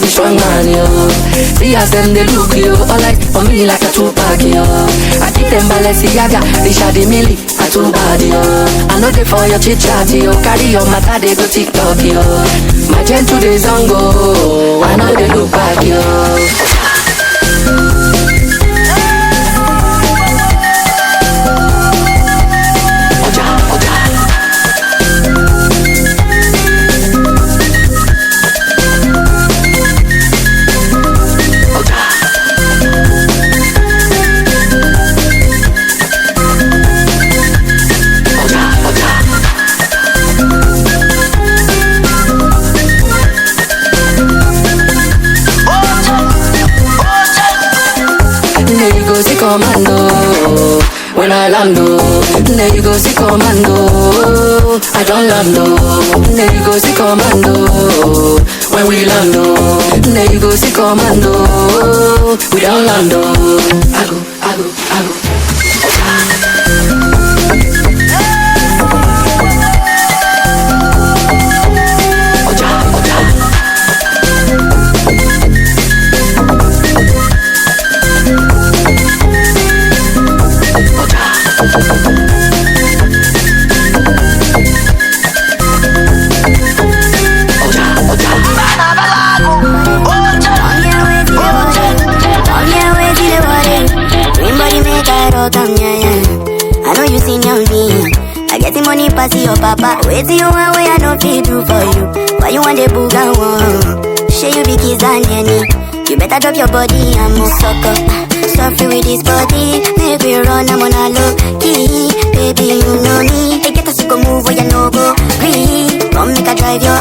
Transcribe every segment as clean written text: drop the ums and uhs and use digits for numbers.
be strong man, yo. See as them they look, yo. All like for me like a two-pack, yo. I keep them Balenciaga, they shady milli, a too bad, yo. I know they for your chit-chat, yo. Carry your matter, they go TikTok, yo. My gentle days on go, I know they look back, yo. Commando, when I land, there you go see commando. I don't land, there you go see commando. When we land, there you go see commando. We don't land, I go. I know you seen your me. I get the money pass your papa. Wait till you want way I don't feel do for you. Why you want the booga one? Share you be kids and nanny. You better drop your body and move sucker. Suffer with this body. Make we run, I'm on a low key. Baby, you know me. They get us to go move where you know go. Green. Come make a drive your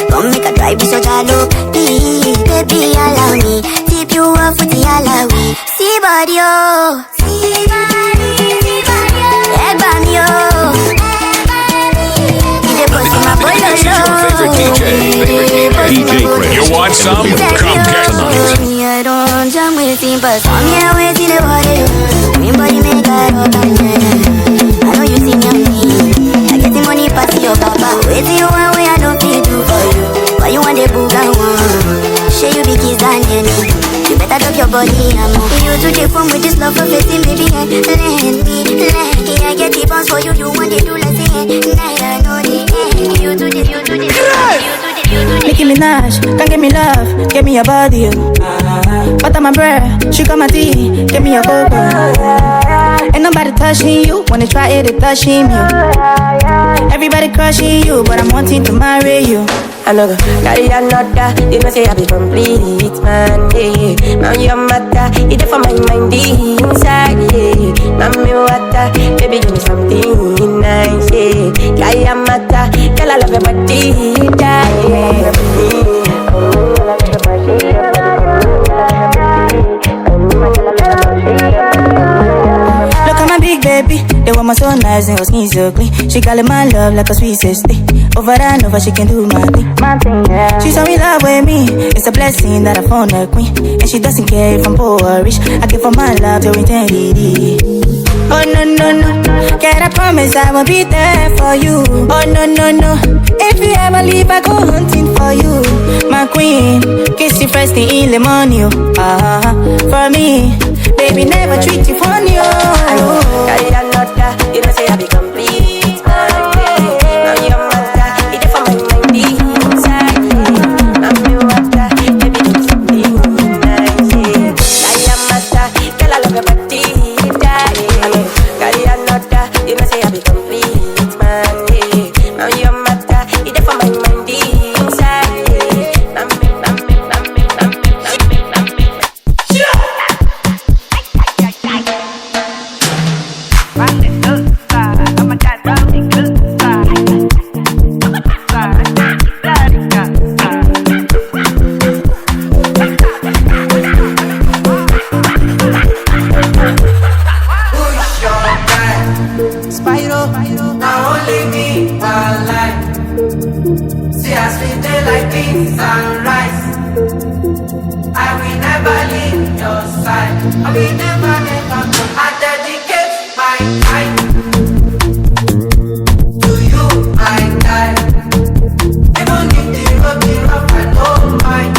come make a drive this your jalo. Please, baby, allow me. Tip you up for the alawi. See body, oh. See body, see body, oh. Egg bam, yo. This is your favorite DJ, Djkris. You want some? Come get some. I don't jump with him, but some here wait till the water. Green body make a rock and I know you seen your me. I get the money pass your papa. Wait till you want way I don't feel do for you. Why you want the booga one? Share you be kids and nanny. You better drop your body and move. You to the phone with this love for facing, baby. Let me. I get the bounce for you. You want it to let's say. I know the you to the. Nicki Minaj, come give me love, give me your body, butter my bread, sugar my tea, give me your cocoa. Ain't nobody touching you, wanna try it, they touching you. Everybody crushing you, but I'm wanting to marry you. I know go carry another, you know say I be complete, man, yeah. Now your matter, it's for my mind inside, yeah. Now me water, baby give me something nice, yeah. Kaya mata, girl I love your body, yeah. Look at my big baby, the woman so nice and her skin so clean. She calling my love like a sweet sister. Over and over she can do my thing. Yeah. She saw me love with me. It's a blessing that I found a queen. And she doesn't care if I'm poor or rich. I give her my love to eternity. Oh no, can I promise I will be there for you? Oh no, if you ever leave I go hunting for you. My queen, kiss you first thing in the morning. For me, baby never treat you funny. Carry another, you know say I be complete, man, yeah. Now your matter, it's for my mind inside, yeah. Now me water, baby give me something nice, yeah. Kaya mata, girl I love your body, yeah. Carry another, you know say I be complete, man, yeah. Now your matter, it's for my mind inside, yeah. Now me. I dedicate my time to you, I die. Even if the road be rough, I don't mind.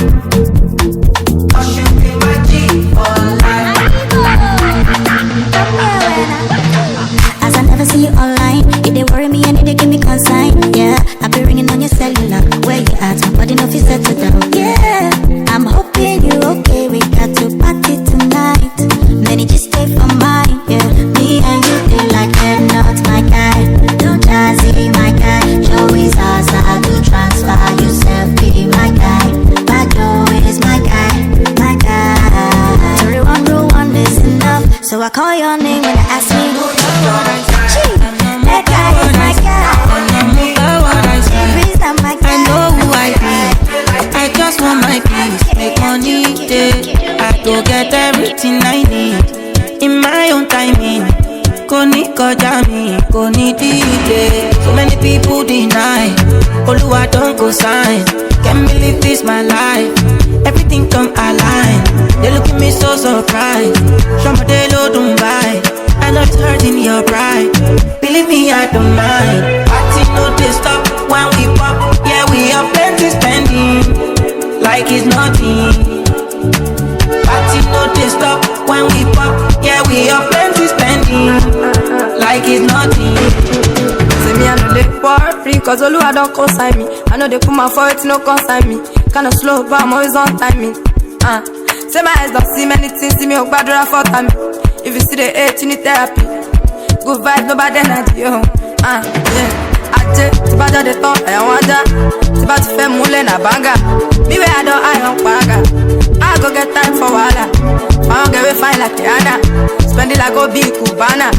call your name when I ask me. That guy is my guy. Djkris not my guy. I know who I be. I just want my peace, make money day. I go get everything I need in my own timing. Koni koja mi, koni delay. So many people deny. Oluwa don't go sign. Can't believe this my life. Everything come align. They look at me so surprised. Somebody low don't buy. I know it's hurting your pride. Believe me, I don't mind. Party no they stop when we pop. Yeah, we have plenty spending like it's nothing. Party no they stop when we pop. Yeah, we have plenty spending like it's nothing. Say me I know they worry, cause Oluwa don't consign me. I know they put my foot, no consign me. Kinda slow, but I'm always on timing. Say my eyes don't see many things, see me oh bad for time. If you see the hate, you need therapy. Good vibes, no bad energy, yeah. Aje, tiba jade ton, I want that. Tiba ti fe mule na banga. Me where I don't, I don't paraga. I go get time for wala. I don't get way fine like Rihanna. Spend it like Obi Cubana.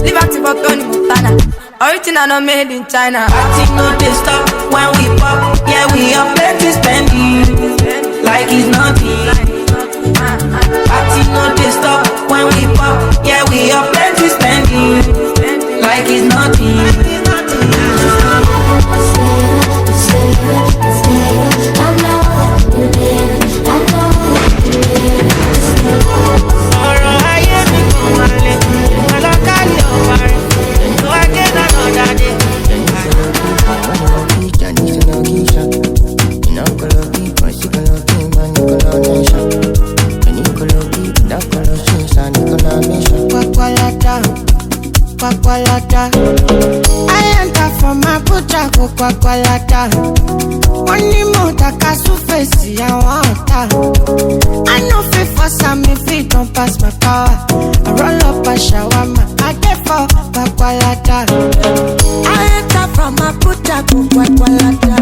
Live active for Tony Montana. Original not made in China. Party no they stop when we pop. Yeah, we have plenty spending like it's nothing. Party no they stop when we pop. Yeah, we have plenty spending like it's nothing. I enter from my butcher, go kwakwalata. Money more taka su face, I want that. I know fit for some if it don't pass my power. I roll up a shawarma, I get for kwakwalata. I enter from my butcher, go kwakwalata.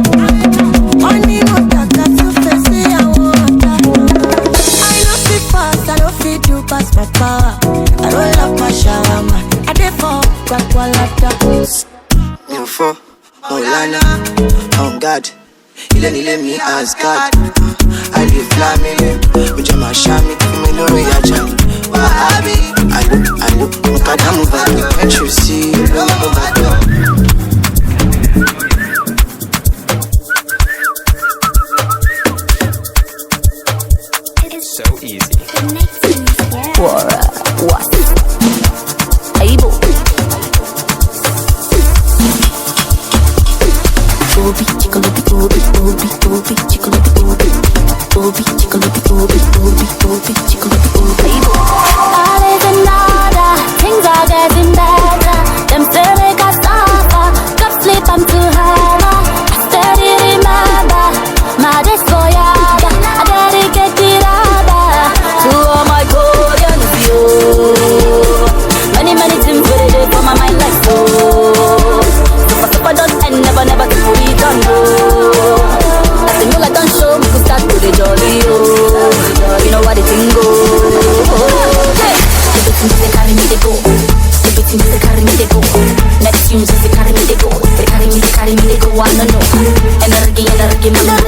Money more taka su face, I want that. I know fit fast, I know fit do pass my power. I roll up my shawarma. Info, Olana, on God, Ile me as God. I live flaming, which I'm a shammy, me no reaction. I look, Mukada move back, can't you see, move back. It's so easy. What? Able. Obi, chickalobi, obi, obi, obi, chickalobi, obi, obi, chickalobi, obi, obi, obi, chickalobi, obi. All is in order, things are getting better. Them say make us suffer, drop sleep I'm too hammer. I steady remember, my days for yaga. I dedicate the rubber to all my Koreans, yo. Many things for the day for my mind like so. Super don't end, never till we done go. I say no like don't show, we could start to the jolly, oh. You know what the thing go. Hey, everything they carry me they go. Everything they carry me they go. Next tunes they carry me they go. They carry me they go. I don't know. Energy, man. Energy, man.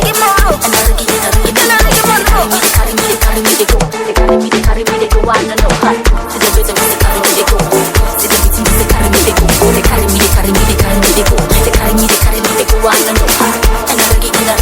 Carry me they go. They carry me they go. I don't know. See the rhythm they carry me they go. See the beating they carry me they go. They carry me they go. They carry me they go. I don't know. Energy, man.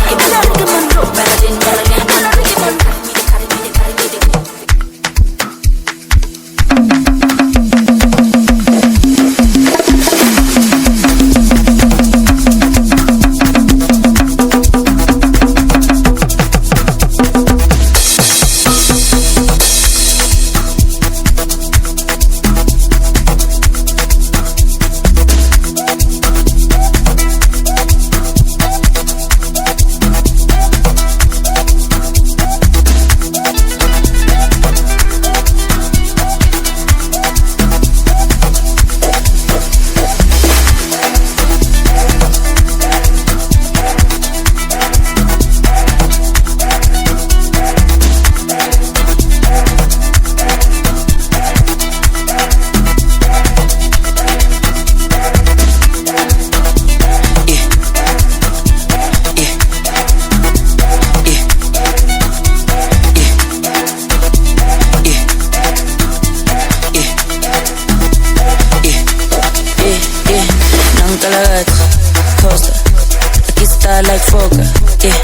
star like Fogger, yeah.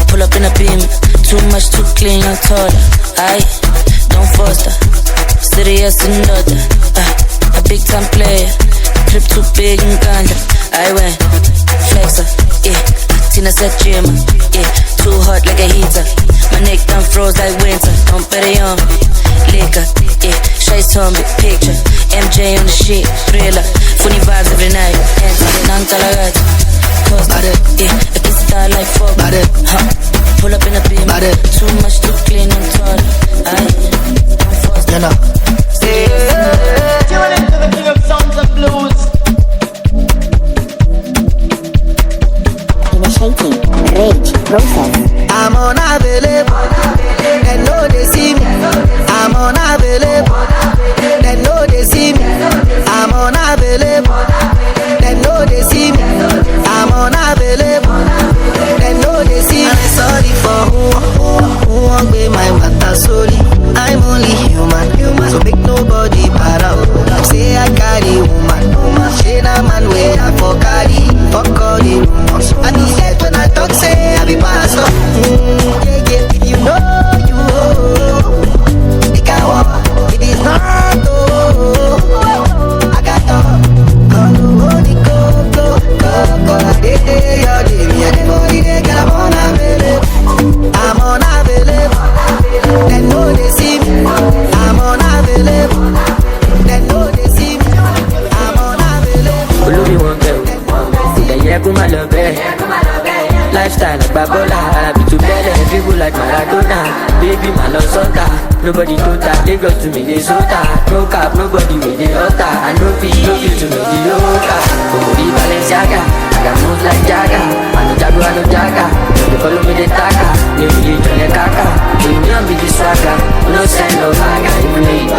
Pull up in a beam, too much, too clean, I'm taller. Aye, don't foster, serious another. A big time player, trip too big in Uganda. I went flexer, yeah. Tina said gym, yeah. Too hot like a heater. My neck done froze like winter. Don't bet it on me, liquor, yeah. Shades on me, picture. MJ on the shit, thriller. Funny vibes every night. Nantalagad, costa, yeah. A big star like fuck, huh? Pull up in a beam, too much, too clean, I'm taller. Aye, don't force me. Tune into the king of sounds and blues. Initiating rage process. I'm unavailable. They know they see me. I'm unavailable. They know they see me. I'm unavailable. They know they see me. I'm unavailable. They know they see me. I'm sorry for who won't be my matter solely. I'm only human, so make nobody para. Say I carry woman, shade a man where I for carry, fuck all the rumors. And he said when I talk, say I be pastor. Yeah, if you know you, it can walk, it is not I got all the money, go, I'm unavailable. They know they see me. I'm unavailable. They know they see me. I'm unavailable. Olórí wọn bẹ̀ wò, ìdẹ̀yẹ kó má lọ bẹ́ẹ̀. Lifestyle like Babola, Arabi to Bele, people like Maradona. Baby, man, love Santa. Nobody total, Lagos to Minnesota. No cap, nobody with the altar. And no fee to make the yoga. Como Balenciaga, I got moves like Jaga. I no Jago, I no Jaga. They follow me, they taka. New religion, they kaka. Union be the swagger. No sign, no haga. Even if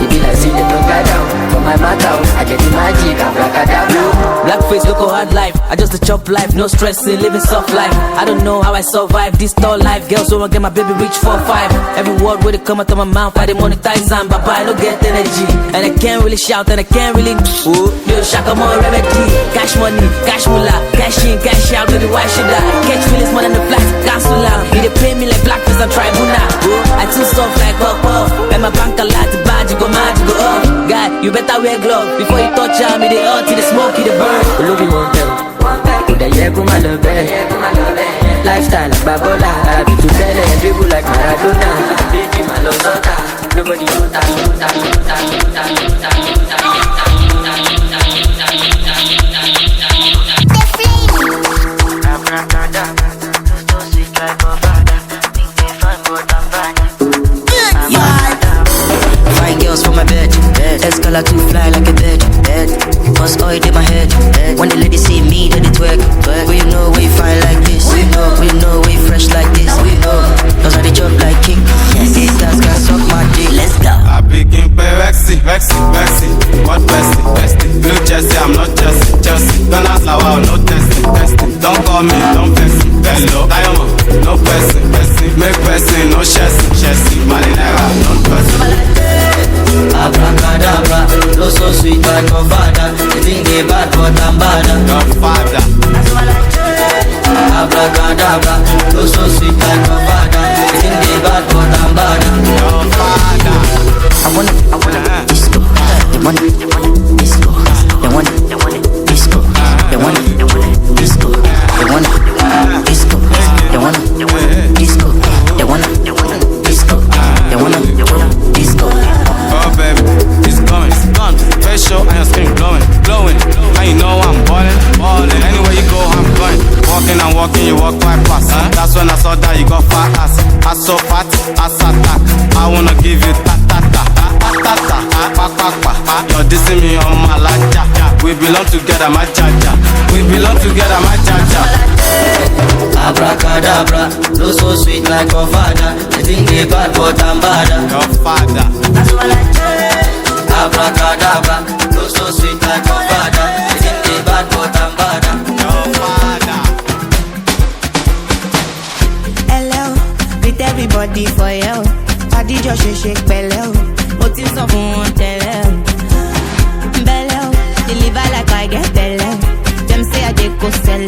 it be like see them no guy down. For my matter, I get the magic, I'm Blackadablo. Blackface, local hard life. I just a chop life, no stressing, living soft life. I don't know how I survive this tall life. Girls don't want get my baby reach 4-5. Every word where they come out of my mouth, I dey monetize and but I don't get energy. And I can't really shout and I can't really yo, shaka more remedy. Cash money, cash moolah, cash in, cash out, baby, why should I? Catch feelings more than the flash, cancel out. You dey pay me like blackface and tribunal. I too soft like puff. And my bank a lot, bad, you go mad, you go up. Guy, you better wear gloves before you touch me, they hurt, the smoke, the burn. Olórí wọn bẹ̀ wò, ìdẹ̀yẹ kó má lọ bẹ́ẹ̀. Lifestyle like Babola, Arabi to Bele, people like Maradona. Baby, man, love Santa. Nobody total. Fine girls for my bed. Escalate to fly like a bird. Must oil in my head. When the ladies see me, they twerk. We know we fine like this. We know we fresh like this. We know, cause I dey chop like king. These guys can suck my dick. Let's go. I begin play Vexy. What bestie? Blue Jersey, I'm not Chelsea. Don't ask how I no testing. Don't call me, don't vex me. Hello, Diamond, no person. Make person, no chassis. Marinera, no person. Abracadabra, no so sweet but no father. They think they bad but I'm bad. No father. Abracadabra, no so sweet but no father. They think they bad but I'm bad. No father. I wanna disco. They want disco. They want disco. They want disco. They want disco. They want disco. They want disco. They want disco. Oh baby, it's coming. Facial and your skin glowing. Now you know I'm ballin'. Anywhere you go, I'm going. Walking, you walk right past. That's when I saw that you got fat ass. Ass so fat, ass attack. I wanna give you ta-ta-ta. You're dissing me on my laja. We belong together, my jaja. Abracadabra, no so sweet like your father. They think they bad but I'm bad. Your father. Abracadabra, no so sweet like your father. They think they bad but I'm bad. Your father. Hello, with everybody for you. Body just shake bello. What is up on tell bello, deliver like I get bello. Them say I dey go sell.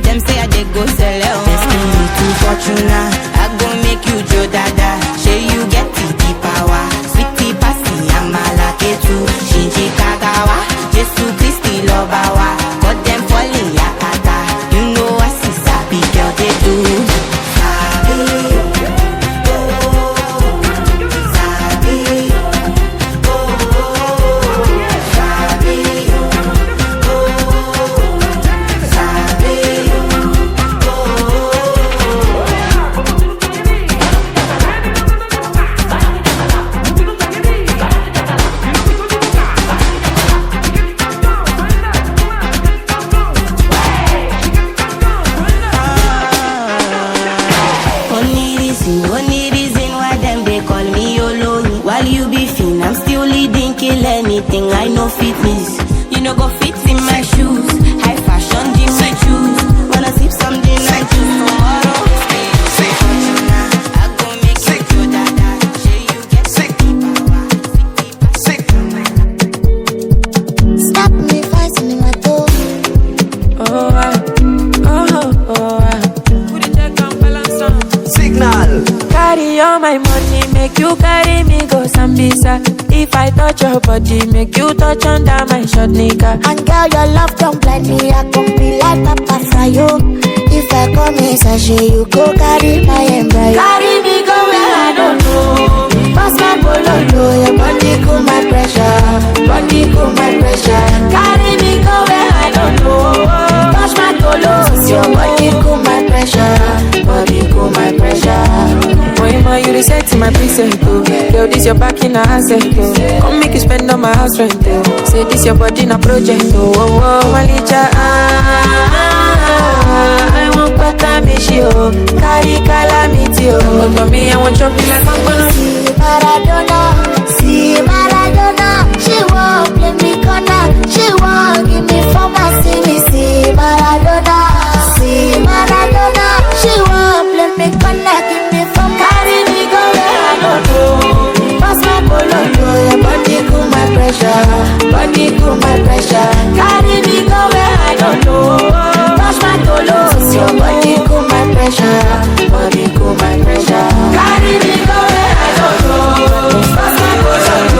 Them say I dey go sell it. Destiny to Fortuna, I go make you Joe Dada. Say you get the power, sweetie passy, amala ketu, shinji kagawa, Jesu Christi lobawa, got them falling yakata. You know I see sabi girl they do. Anything I know fitness, you know go fit in my shoes. High fashion, jeans I choose. Wanna sip something I choose tomorrow. Say Fortuna, I go make you do that. Say you get sick. Stop me fighting in my toe. Signal. Carry all my money, make you carry me go Sambisa. If I touch your body, make you touch under my short nigga. And girl, your love don't blind me. I can be like Papa Fryo. If I come in sachet, you go carry my embryo. Carry me go where I don't know. Pass my bololo, your body cool my pressure. Body cool my pressure. Carry me go where I don't know. Touch my tolos, your body cool my pressure. Body cool my pressure. Boy, you reset my preset, oh. Yo, this your back in a asset, oh. Come make you spend on my house rent, oh. Say this your body in a project, oh. Oh, oh, Malicha, I want pata me, oh. Carry calamity, oh. For me, I want chopping like I'm see Maradona, she won't play me corner. She won't give me pharmacy, me see Maradona, she won't play me corner, give me pharmacy. Carry me go where I don't know. Pass my bololo, your body cool my pressure. Body cool my pressure. Carry me go where I don't know. Touch my tolos, your body cool my pressure. Body cool my pressure. Carry me go where I don't know. Pass my bololo.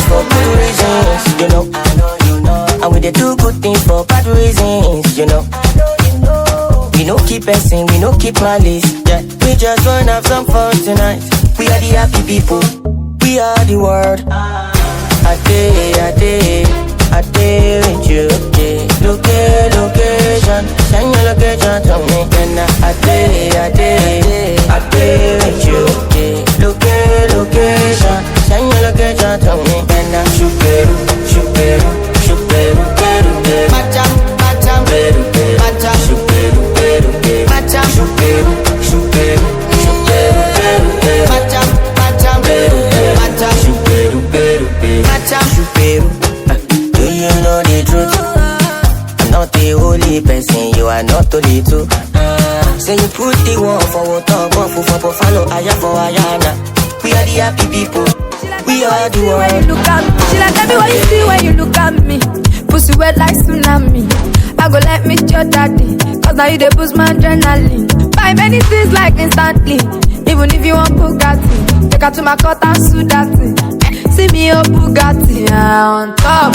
For good reasons, you know. And we dey do good things for bad reasons, you know. We no keep passing, we no keep malice. Yeah, we just wanna have some fun tonight. We are the happy people, we are the world. I day with you. Location, send your location to me. Then I day with you. Location, send your location to me. Then I shuperu. Macham, shuperu. Do you know the truth? I'm not the only person, you are not only two. Say you put the one for water, one for follow, aya for ayana. We are the happy people, we are the one. When you look at me, she like tell me what you see when you look at me. Pussy wet like tsunami. I go let me your daddy, cause now you dey boost my adrenaline. Buy many things like instantly. Even if you want Bugatti, take her to my court and sue that thing. See me up Bugatti, on top.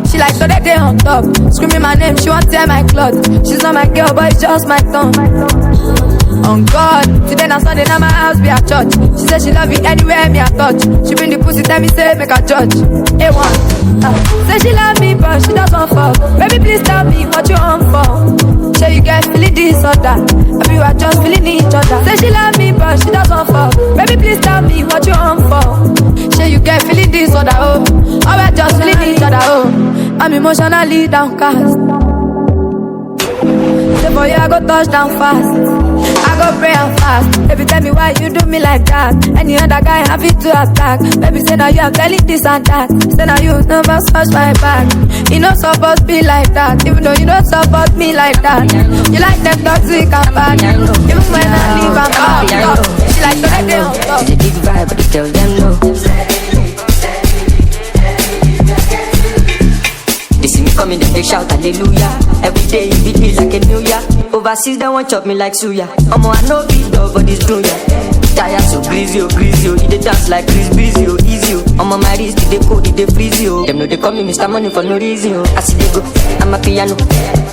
She like so that they on top. Screaming my name, she won't tear my cloth. She's not my girl, but it's just my tongue. On God, today na Sunday, now my house be a church. She said she love you anywhere me a touch. She bring the pussy, tell me say make a judge. A1, say she love me but she doesn't fuck. Baby please tell me what you want for. Say you guys feeling this or that, I be are just feeling each other. Say she love me but she doesn't fuck. Baby please tell me what you want for. Say you guys feeling this or that, oh. I we just feeling each other, oh. I'm emotionally downcast. Say for you I go touch down fast. I go pray and fast. Baby, tell me why you do me like that. Any other guy happy to attack. Baby, say now you are telling this and that. Say now you never touch my back. You don't support me like that. Even though you don't support me like that. You like them toxic and bad. Even when I leave I'm back. She like to let them talk. It's a big vibe, but tell them no. They see me come in, they shout hallelujah. Every day it beat me like a new year. Overseas they want chop me like suya. I know beat up, but it's true, yeah. Tire so greasy, oh, you dey dance like Chris Breezy, oh, easy, oh. I'm on my wrist, they cold, they freeze, oh. Them know they call me Mr. Money for no reason, oh. I see they go, I'm a piano.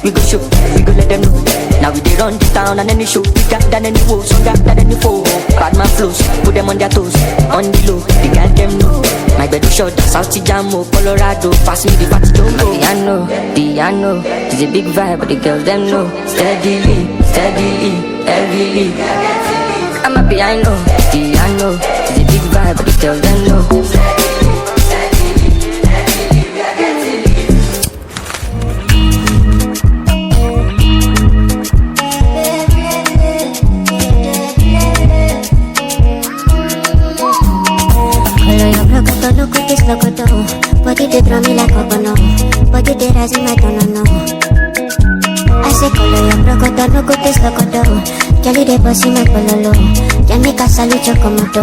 We go show, we go let them know. Now we dey run the town and any show, bigger than any woe, stronger than any foe. Bad man flows, put them on their toes, on the low, they got them know. My bed is short, South Jamo, Colorado, pass me the party jumbo. Piano, it's a big vibe, but the girls them know. Steadily, heavily. I'm a piano, it's a big vibe, but the girls them know. Body they throw me like a bono. Body they rising like I don't know. I say color your brocodo, no good taste locodo. Jelly they bossy my pololo. Jelly casa lucho como to.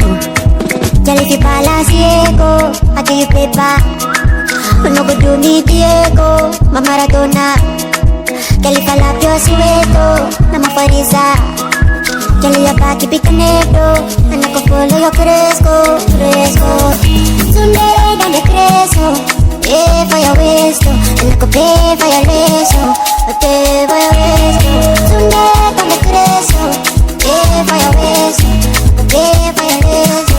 Jelly fi pala ciego, I give you paper. No go do me Diego, ma Maradona. Jelly fala pio sueto, na ma farisa. Jelly your back be canedo, and I go follow your fresco. Sunday down the creso, pay for your waist, and I go pay for your lace, pay for your waist. Sunday down the creso, pay for your waist, pay for your lace,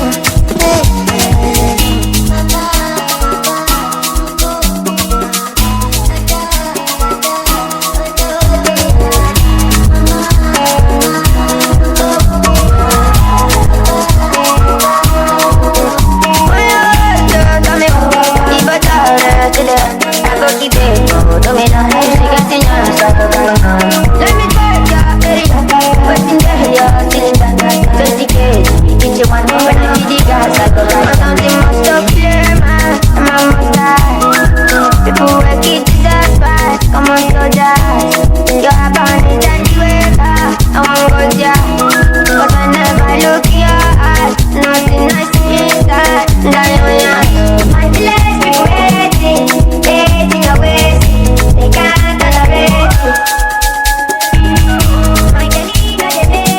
let me take your area, but in there you're still in that 20K, get you one when I need the gas, I go right. Something must stop here, man, and I must die. People will keep dissatisfied, come on soldiers. You're a bandit and you wake up, I won't go there. But whenever I look in your eyes, nothing nice inside. My village people hating your ways. They can't tolerate you. My Kelly got a bit.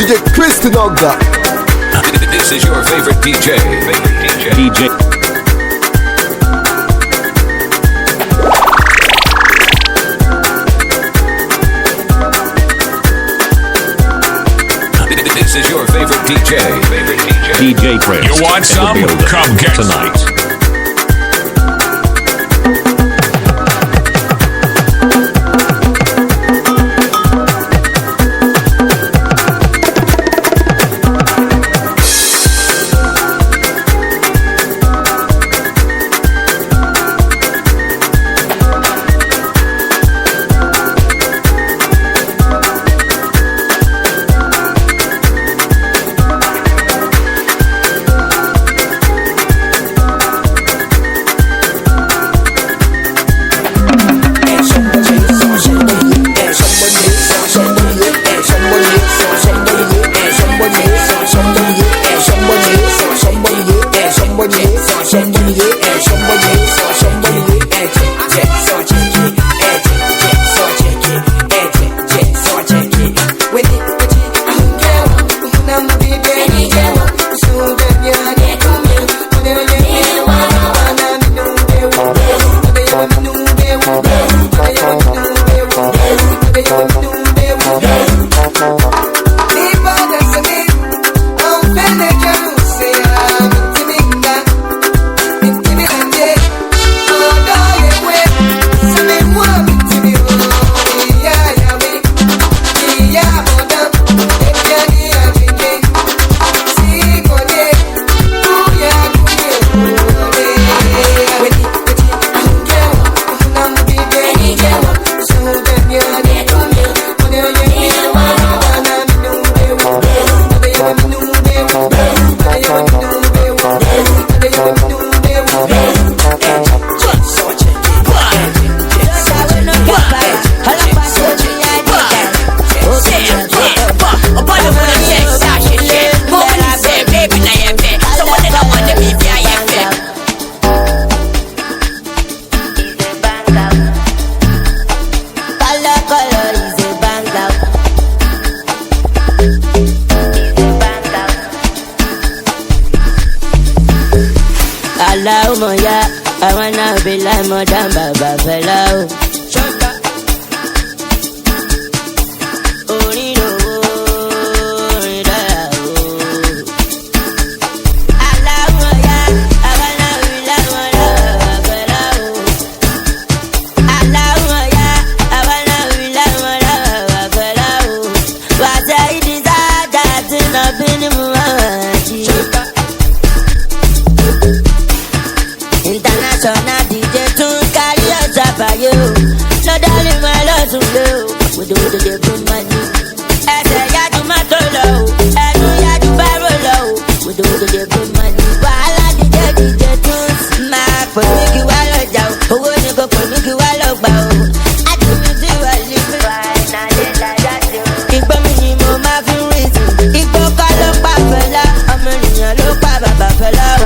Djkris Tinoga. This is your favorite DJ. This is your favorite DJ. Djkris. You want some? Come get tonight. Allahumma ya, I wanna be like Madam Baba Fela. International DJ tún kárí ọjà báyé o. Lọ́dọ̀ọ́lì máa lọ́sùn lé o. Wòdòwòdò lè fún mọ́ni. Ẹsẹ̀ yájú mọ́tò lọ o. Ẹnu yájú bárò lọ o. Wòdòwòdò lè fún mọ́ni. Wàhálà DJ tún máa pè mí kí wá lọ́jà o. Owó ni kò pè mí kí wá lọ gbà o. Àdùnnú tí wà lè fi. Ìgbọ́ mi ni mo máa fi ń rìn sí. Igbó kọ́ ló pa Fẹlá. Ọmọ ènìyàn ló pa bàbá Fẹlá o.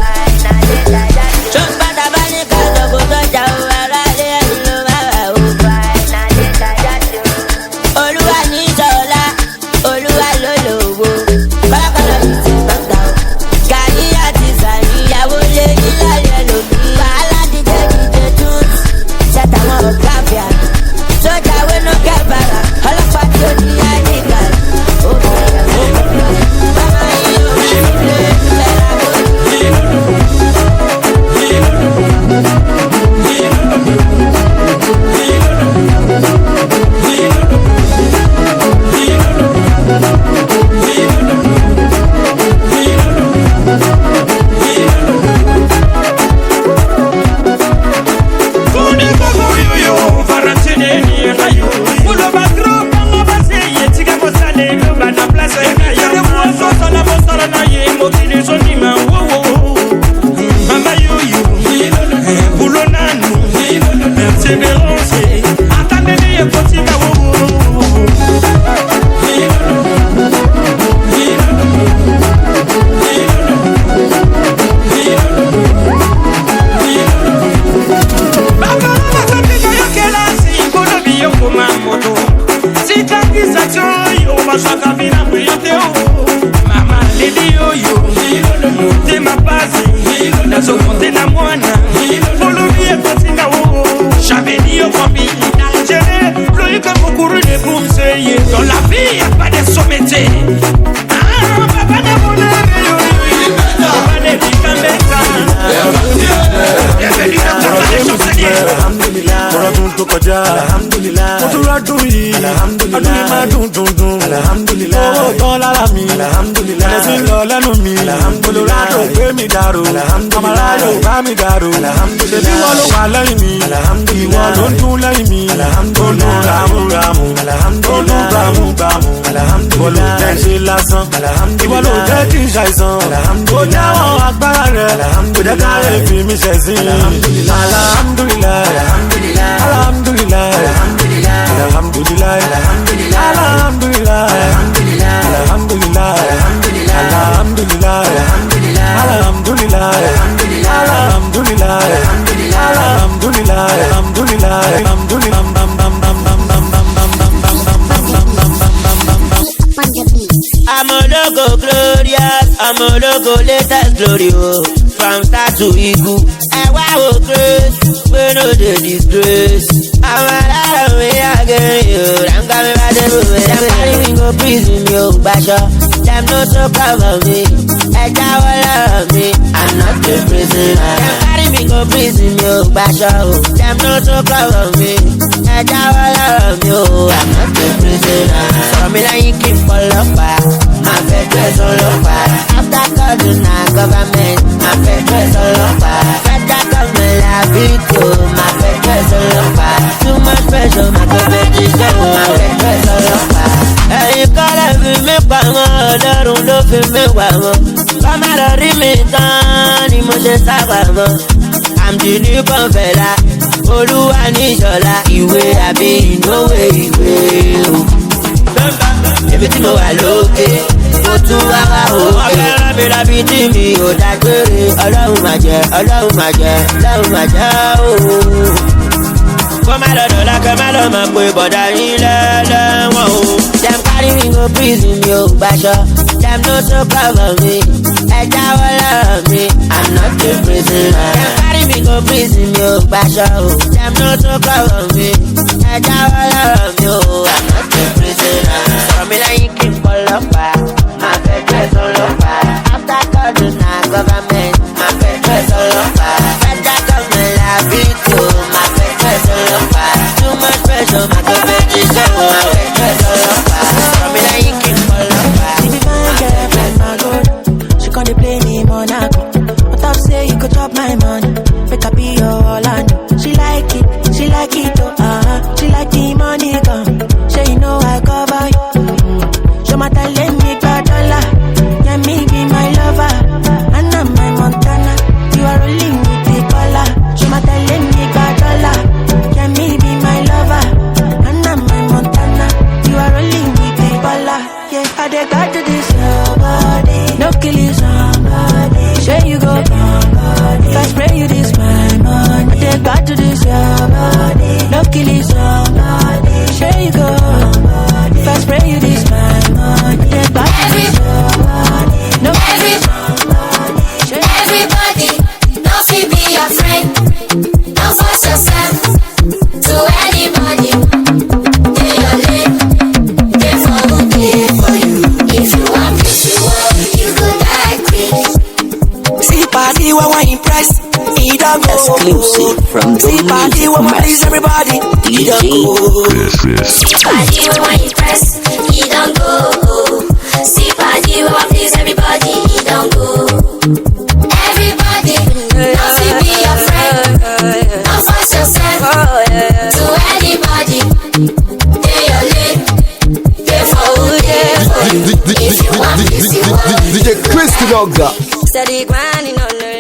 Glory, oh, from start to eagle. And why would grace? We know the disgrace. I'm a way again, you. I'm coming by the way. I'm carrying go prison, you, Basha. Them no talk about me. And I will love me. I'm not the prisoner. Them carrying go prison, you, Basha. Them no talk about me. And I will love you. I'm not the prisoner. So me like you keep full of fire. My federal all over. After calling our government, my federal all over. Federal government love it too. My federal all over. Too much pressure, my government is low. My federal all over. Ẹ̀yin kọ́lẹ̀ fi mí pamọ́, Ọlọ́run ló fi mí pamọ́. Bàmá lọ rí mi tán ni mo ṣe sá pamọ́. Àmì ní Bọ́ǹfẹ̀lá, Olúwa ní Ìṣọ̀lá. Ìwé àbí ìnáwó ìwé o. Èmi tí mo wà lókè, mo tún wá wá òkè. Ọ̀fẹ́ rábì rábì tí mi ò dágbére. Ọlọ́run máa jẹ, Ọlọ́run máa jẹ, Ọlọ́run máa jẹ ooo. Kó má lọ dọ̀la kẹ́ má lọ máa pe bọ̀dá yín lẹ́lẹ́wọ̀n o. Dem carry me go prison mi ò gbaṣọ. them no so cover me. Me. I'm not a prisoner. Them carry me go prison, yo, basho. Them no so cover me. I'm not a prisoner. So me like you keep all up, my bed dress all over. After God, now government, my bed dress all over. Federal government, I beat you, my bed dress all over. Too much pressure, my government is over. My bed dress all over. So me like you keep all up. She be fine, girl, my God. She can't play me, Monaco. But I'll say you could drop my money. Make her be your Orlando. She like it, oh, she like the money come. She know I cover you. Show my talent, me got dollar. Yeah, me be my lover. And I'm my Montana. You are rolling with the collar. Show my talent, me got dollar. Yeah, me be my lover. And I'm my Montana. You are rolling with the collar. Yeah, I dey got to this body. No killing somebody. Say you go somebody. If I spray you this my money. They got to this body. No killing somebody. Say you go somebody. If I spray you this my money. They got to this body. No killing somebody. Everybody, don't feel be your friend. Don't force yourself to anybody. They your lane. They for you. If you want me to work, you go die quick. See party when I impress, he don't go. Exclusive from See party when I please everybody, he don't go. See party when I impress, he don't go. See party when I please everybody, he don't go. Everybody, don't feel be your friend. Don't force yourself to anybody. They your lane. They for you. If you want this, you want. Djkris Steady grinding on the